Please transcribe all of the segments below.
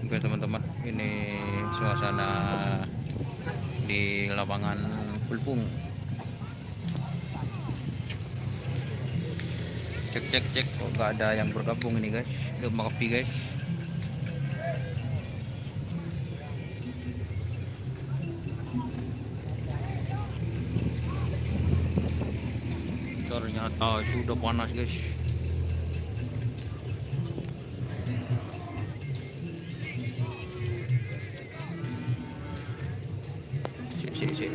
Oke teman-teman, ini suasana di lapangan Kulpung. Cek kok nggak ada yang bergabung ini guys, udah makopi guys. Ternyata sudah panas guys. Sik.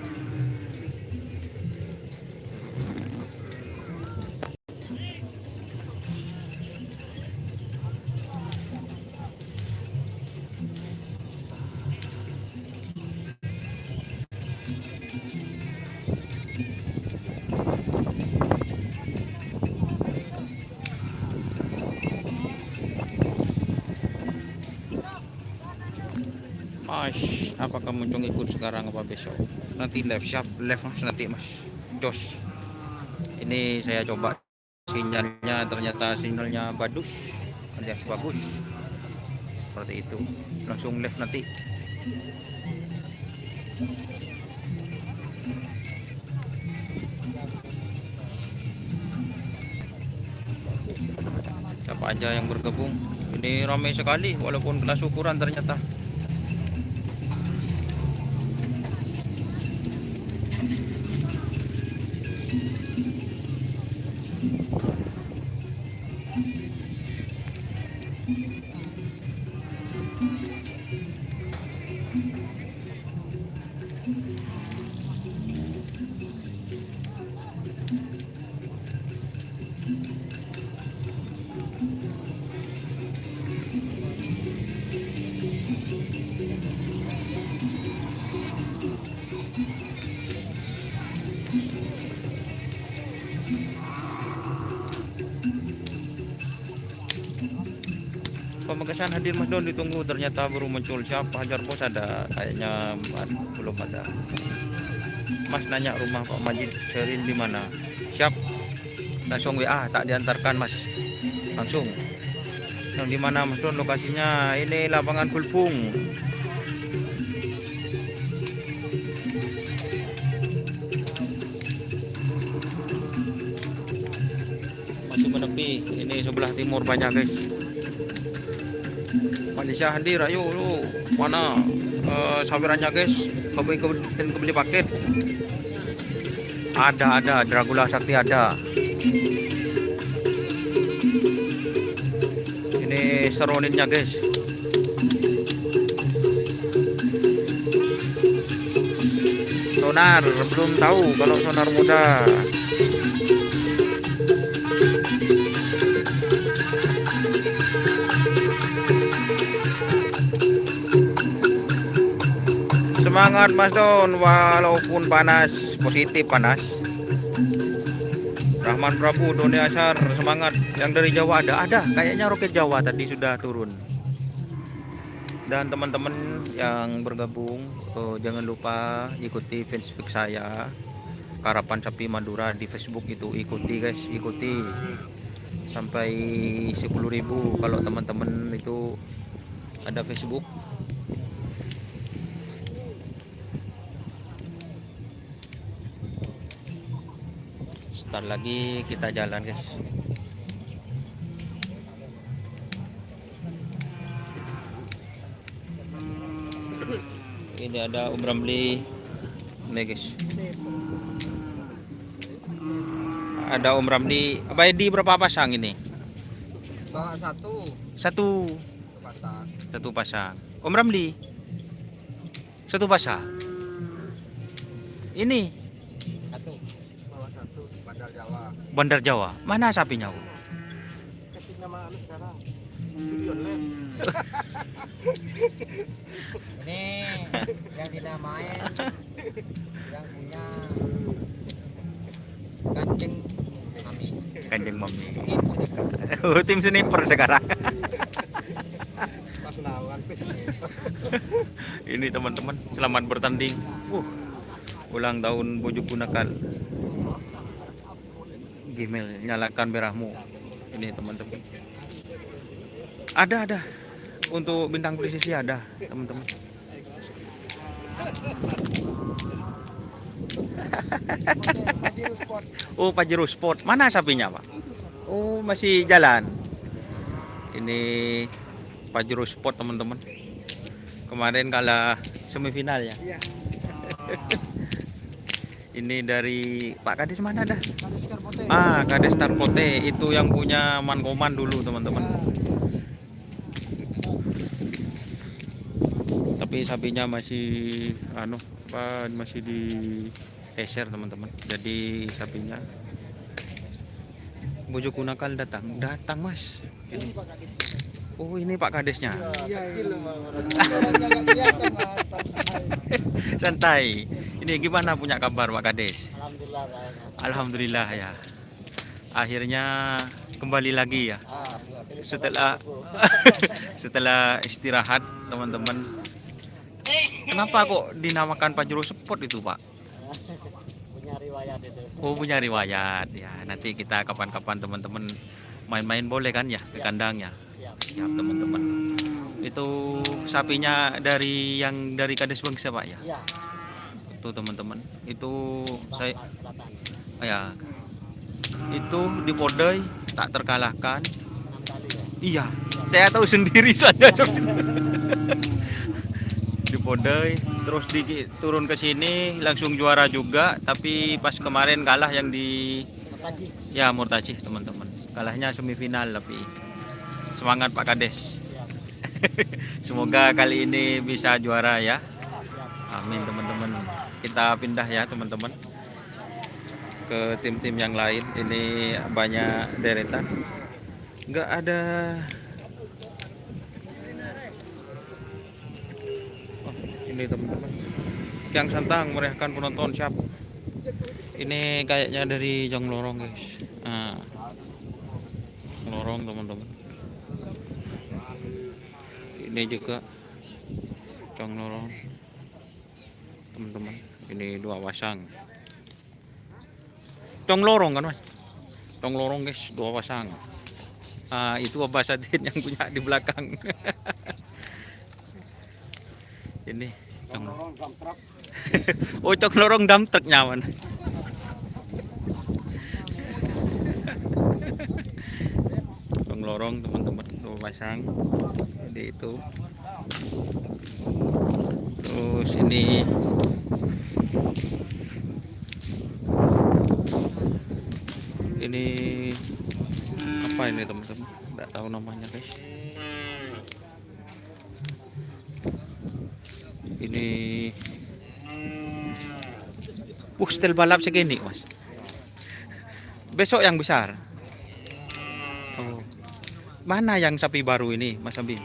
Mas, apakah Muncung ikut sekarang apa besok? Nanti live, siap live mas, nanti mas. Jos. Ini saya coba sinyalnya, ternyata sinyalnya bagus, alias bagus. Seperti itu. Langsung live nanti. Siapa aja yang bergabung? Ini ramai sekali, walaupun kelas ukuran ternyata. Pemekasan hadir Mas Don, ditunggu, ternyata baru muncul. Siapa? Hajar Bos ada, kayaknya belum ada. Mas nanya rumah Pak Majid Sherin di mana? Siap, langsung WA, tak diantarkan Mas, langsung. Yang di mana Mas Don lokasinya? Ini lapangan Kulpung. Masih menepi, ini sebelah timur banyak guys. Malaysia hadir, ayo lu mana sawirannya guys, kebeli paket. Ada Dragula Sakti ada. Ini seroninnya guys. Sonar belum tahu kalau sonar muda. Semangat Mas Don, walaupun panas, positif panas. Rahman Prabu, Doni Asar, semangat. Yang dari Jawa ada, kayaknya Roket Jawa tadi sudah turun. Dan teman-teman yang bergabung, jangan lupa ikuti fanspage saya, Karapan Sapi Madura di Facebook itu. Ikuti guys, ikuti sampai 10.000 kalau teman-teman itu ada Facebook. Sebentar lagi kita jalan guys. Ini ada Om Ramli nih guys. Ada Om Ramli. Abah Edi berapa pasang ini? Bawa Satu pasang. Om Ramli satu pasang. Ini Bandar Jawa. Mana sapinya? kasih nama sekarang. Ini yang dinamain yang punya Kanjeng Mami. Tim sniper sekarang. Ini teman-teman, selamat bertanding. Ulang tahun Bojoku Nakal. Gmail, nyalakan merahmu. Ini teman-teman. Ada. Untuk bintang presisi ada, teman-teman. Pajero Sport. Oh, Pajero Sport. Mana sapinya, Pak? Oh, masih jalan. Ini Pajero Sport, teman-teman. Kemarin kalah semifinal ya. Iya. Ini dari Pak Kades mana dah? Kades Karpote. Kades Tarpote itu yang punya Mankoman dulu, teman-teman. Tapi sapinya masih masih di geser, teman-teman. Jadi sapinya Bojo Kunakal datang, Mas. Ini. Oh, ini Pak Kadesnya. Kecil Orangnya kelihatan Mas. Santai. Ini gimana punya kabar Pak Kades? Alhamdulillah baik, Mas. Alhamdulillah ya. Akhirnya kembali lagi ya. Setelah setelah istirahat, teman-teman. Kenapa kok dinamakan Pajero Sport itu, Pak? Punya riwayat itu. Oh, punya riwayat ya. Nanti kita kapan-kapan teman-teman main-main boleh kan ya ke kandangnya. Siap. Siap, teman-teman. Itu sapinya dari Kades Bangsa, Pak ya. Iya. Itu teman-teman. Itu saya Selatan. ya. Itu di Podoi tak terkalahkan. 6 kali ya. Iya, saya tahu sendiri soalnya. Di Podoi terus turun ke sini langsung juara juga, tapi pas kemarin kalah yang di Makaji. ya Murtaci, teman-teman. Kalahnya semifinal, tapi semangat Pak Kades. Siap. Semoga kali ini bisa juara ya. Siap. Amin, teman-teman. Kita pindah ya, teman-teman, ke tim-tim yang lain. Ini banyak deretan. Nggak ada. Oh, ini teman-teman. Yang Santang meriahkan penonton, siap. Ini kayaknya dari Jong Lorong, guys. Lorong, teman-teman. Ini juga Jong Lorong, teman-teman. Ini 2 pasang. Jong Lorong kan, Mas? Jong Lorong, guys, 2 pasang. Itu Abah Sadin yang punya di belakang. Ini Jong Lorong. Oh, Jong Lorong dump truck nyaman. Jong Lorong, teman-teman, 2 pasang. Jadi itu. Terus ini apa ini, teman-teman? Nggak tahu namanya, guys. Ini setel balap segini, Mas. Besok yang besar. Oh. Mana yang sapi baru ini, Mas Abi?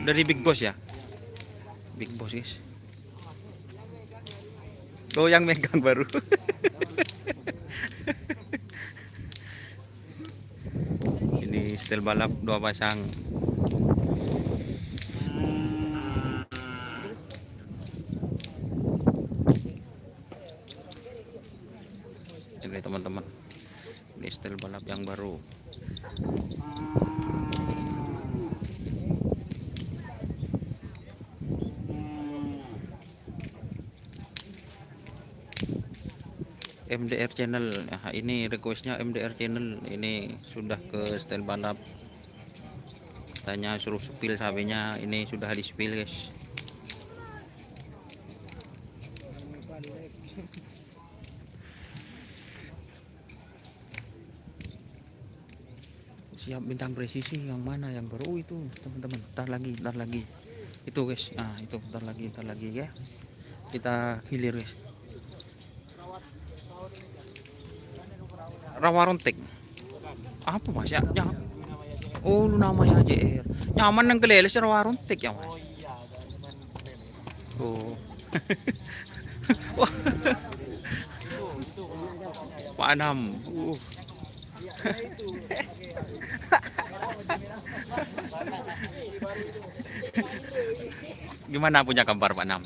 Dari Big Boss ya? Big Boss, guys. Oh, yang megang baru. Ini setel balap 2 pasang. Ini, teman-teman. Ini setel balap yang baru. MDR channel. Nah, ini requestnya MDR channel. Ini sudah ke setel balap. Tanya suruh spill sapinya. Ini sudah di spill, guys. Siap bintang presisi yang mana yang baru itu, teman-teman. Ntar lagi itu, guys. Itu ntar lagi ya, kita hilir, guys. Rawa rontek apa, Mas ya? Oh, lu namanya JR nyaman nang keleles rawa rontek ya, Mas. Oh. Wah. Pak Anam. Gimana punya gambar Pak Nam?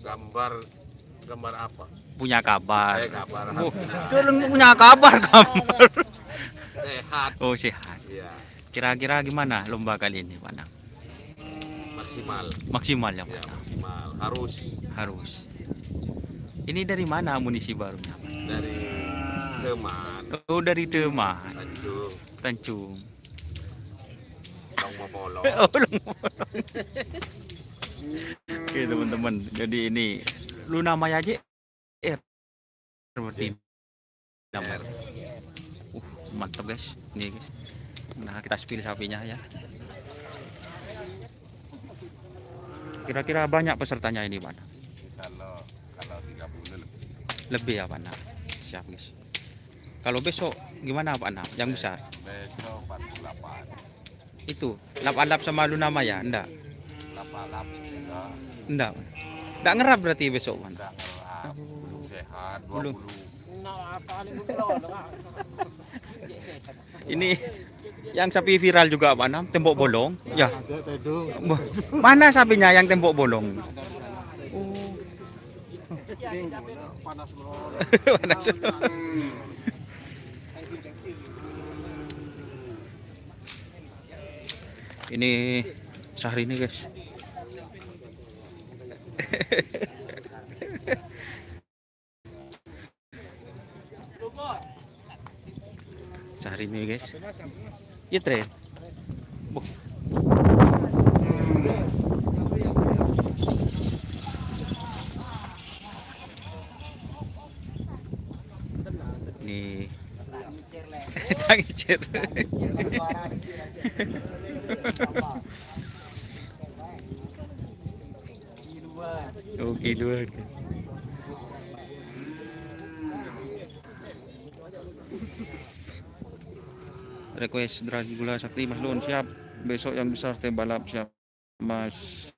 Gambar apa? punya kabar. Kabar Oh, punya kabar kabar. sehat. Oh, sehat. Iya, Kira-kira gimana lomba kali ini, Pak Nang? maksimal. Maksimal ya, Ya, Pak Nang? maksimal. Harus Harus. Ini dari mana amunisi barunya? dari teman, Oh, dari Demak, Tanjung, Tanjung. Long Momolo. Oh, oke teman-teman, jadi ini Luna Maya aja berarti nama. Mantap guys, ini guys. Nah, kita spill sapinya ya. Kira-kira banyak pesertanya ini, Pak? Kalau 30 lebih. Lebih ya, Pak? Nah, siap guys. Kalau besok gimana, Pak? Nah, yang besar Besok 48. itu lap-lap sama Luna Maya, enggak? Lap-lap enggak. Enggak. Enggak ngerap berarti besok, Pak? Enggak ngelap. Belum sehat. Belum. 20. Nah, apa ini belum lah. Ini yang sapi viral juga, Pak Nam, tembok bolong. Ya. Ada tedung. Mana sapinya yang tembok bolong? Panas bro. Panas. Ini Syahrini guys. Syahrini guys. Iya tren. Buh. Ini tangicir. Oke dua. Request Dragi Gula Sakti Mas Don siap. Besok yang besar teh balap siap Mas.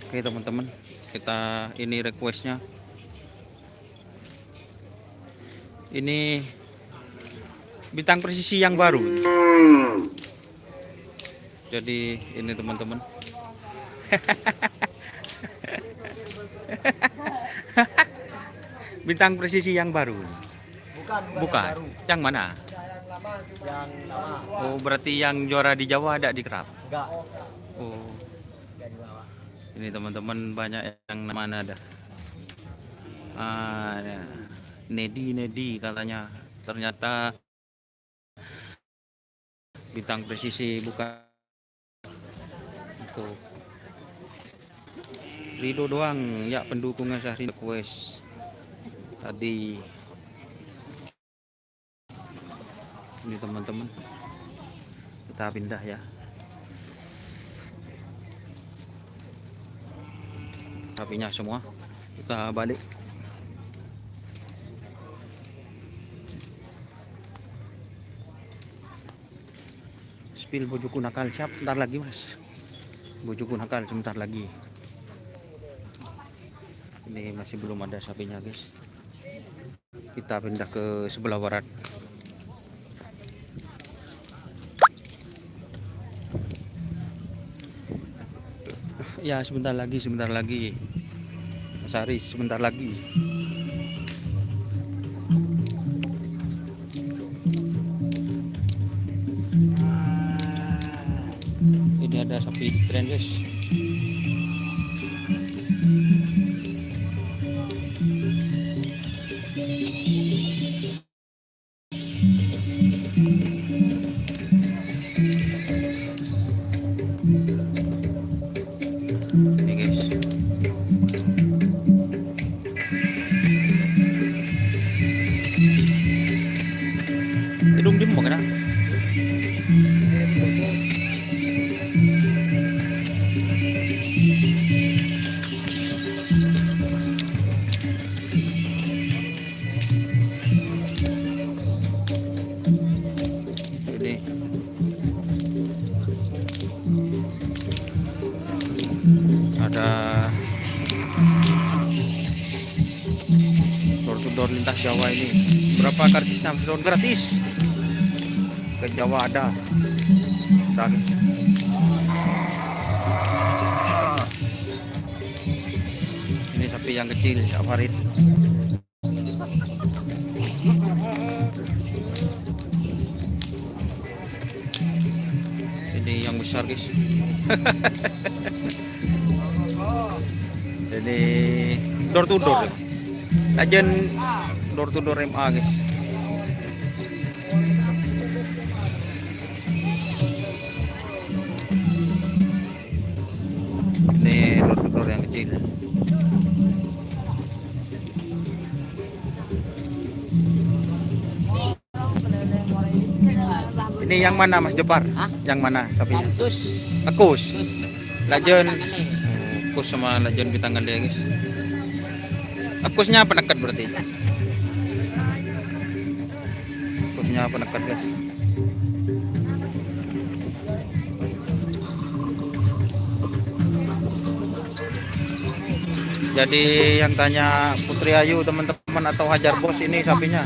Oke teman-teman, kita ini requestnya. Ini bintang presisi yang baru. Jadi ini teman-teman. Bintang presisi yang baru. Bukan. Yang mana? Yang lama. Oh, berarti yang juara di Jawa ada di Kerap. Enggak. Oh. Enggak di bawah. Ini teman-teman banyak yang mana ada. Ya. Nedi katanya. Ternyata bintang presisi bukan itu. Rido doang ya pendukungnya Syahrini request tadi. Ini teman-teman. Kita pindah ya. Sapinya semua kita balik. Spill bojoku nakal siap bentar lagi mas. Bojoku nakal sebentar lagi. Ini masih belum ada sapinya guys. Kita pindah ke sebelah barat. Ya sebentar lagi. Mas Aris sebentar lagi. Ini ada sapi tren guys. Ini guys. Hidung jembok kan? Udah door to door lintas Jawa ini. Berapa karcisnya? Gratis. Ke Jawa ada. Gratis. Ini sapi yang kecil, Farid. Ini yang besar, guys. Jadi door to door. Legend door to door MA, guys. Ini door to door yang kecil. Ini yang mana, Mas Jepar? Hah? Yang mana sapinya? Kus. Akus. Legend. Akus sama legend Bintang Gede, guys. Akusnya penekat berarti. Akusnya penekat, guys. Jadi yang tanya Putri Ayu teman-teman atau Hajar Bos ini sapinya.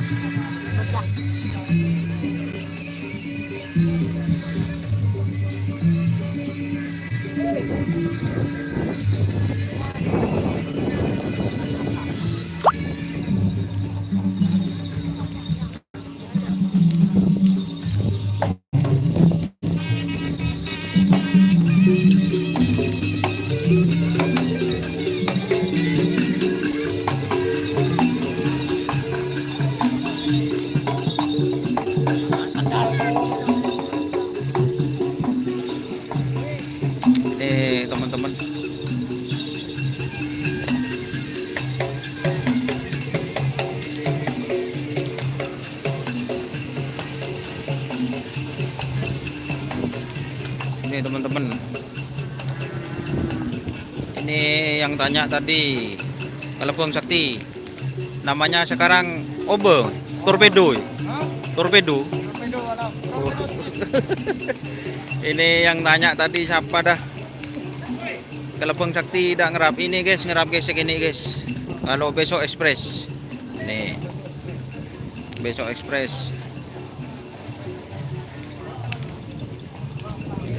Teman-teman, ini teman-teman, ini yang tanya tadi Kalepung Sakti, namanya sekarang Obe Torpedo. Ini yang tanya tadi siapa dah? Kalepung Sakti tidak ngerap ini, guys, ngerap gesek ini, guys. Kalau besok ekspres, nih besok ekspres.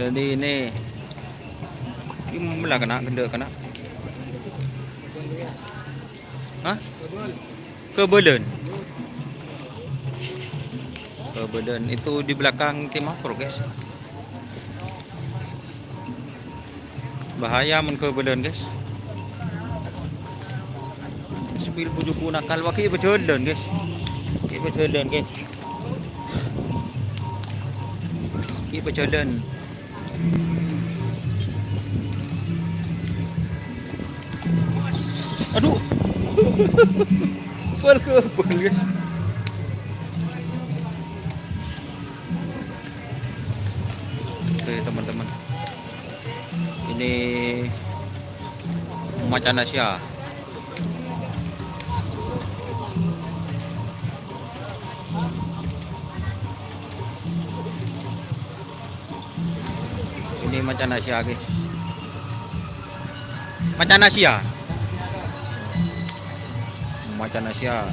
Jadi ini malah kena kena. Hah? Kebelen itu di belakang tim Afro, guys. Bahaya mun kebelen, guys. Sepil bujuk nakal waki bejodan, guys. Ki bejodan, guys. Ki bejodan. Aduh. Pal kebel, guys. Oke, teman-teman. Ini macan Asia. Ini macan Asia, guys. Macan Asia. Macan Asia.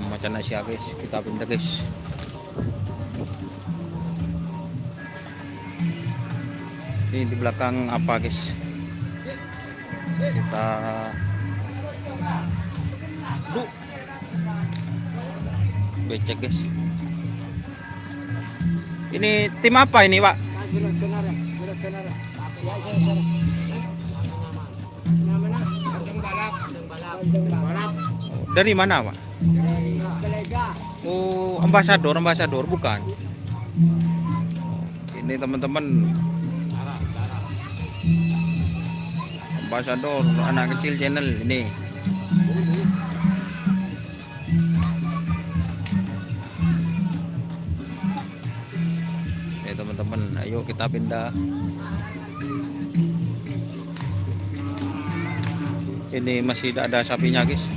Macan Asia, guys. Kita pindah, guys. Ini di belakang apa, guys? Kita becek, guys. Ini tim apa ini, Pak? Dari mana, Pak? Oh, ambasador bukan? Ini teman-teman, ambasador anak kecil channel ini. Oke, teman-teman, ayo kita pindah. Ini masih tidak ada sapinya, guys.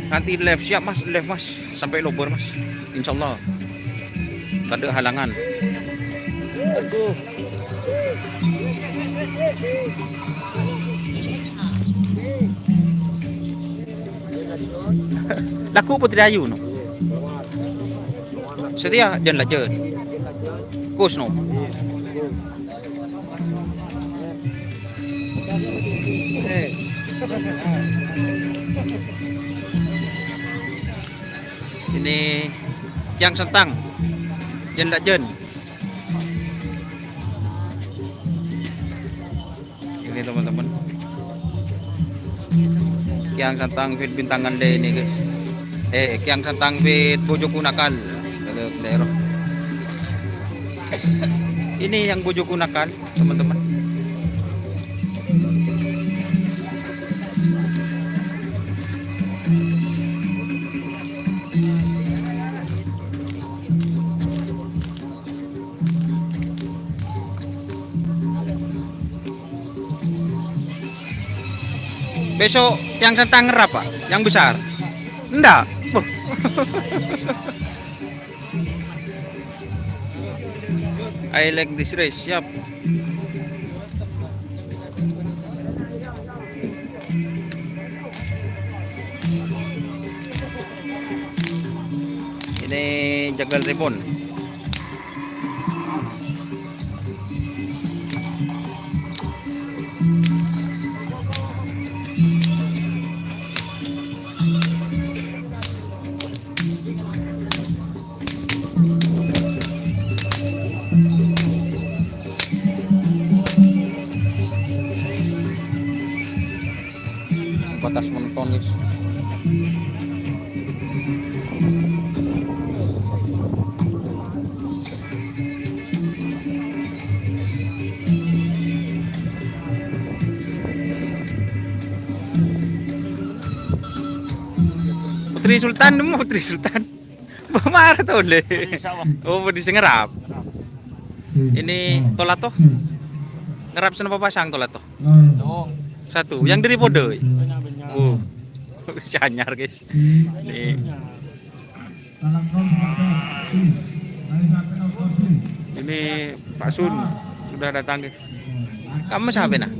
Nanti live siap mas, live mas sampai Lobor mas. Insya Allah. Tak ada halangan. Aduh. Laku Putri Ayu no. Setia jangan lajen. Kus no. Ini yang sentang jen jen. Ini teman-teman yang sentang fit bintangan deh ini guys. Yang sentang fit bojoku nakal daerah. Ini yang bojoku nakal teman-teman. Besok yang sentang ngerap pak, yang besar. Enggak. I like this race, siap. Ini jagal ribon. Batas menonton guys. Putri Sultan demu Putri Sultan. Marah tuh le. Oh di ngerap. Ini tolato. Ngerap senapa pasang tolato. Satu. Yang dari Podo. Anyar guys. Nih. Ini Pak Sun sudah datang guys. Kamu sampai nah?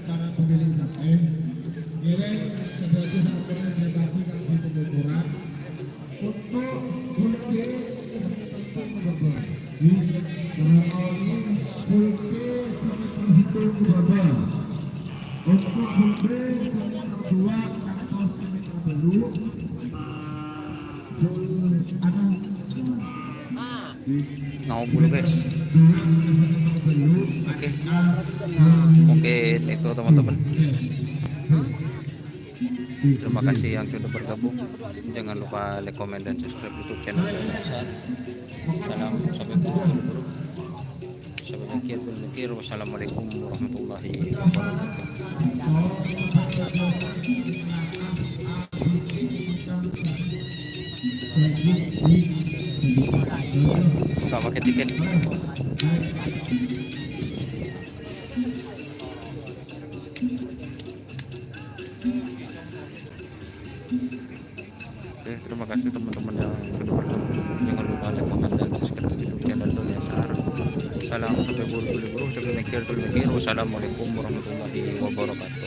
Para pemilik sapi, kira sebagai sapinya saya bagikan di pengukuran untuk kunci sekitar kubaba. Kunci sekitar situ kubaba. Untuk kunci sekitar 2 atau sekitar dulu. Mau bulu guys. Oke. Mungkin itu teman-teman. Terima kasih yang sudah bergabung. Jangan lupa like, comment, dan subscribe YouTube channel saya. Salam sampai jumpa. Wassalamualaikum warahmatullahi wabarakatuh. Nggak pakai tiket. Oke, terima kasih teman-teman yang sudah bergabung. Jangan lupa like, comment, dan subscribe YouTube channel Dunia Sar. Salam sampai buru-buru sampai mikir. Wassalamualaikum warahmatullahi wabarakatuh.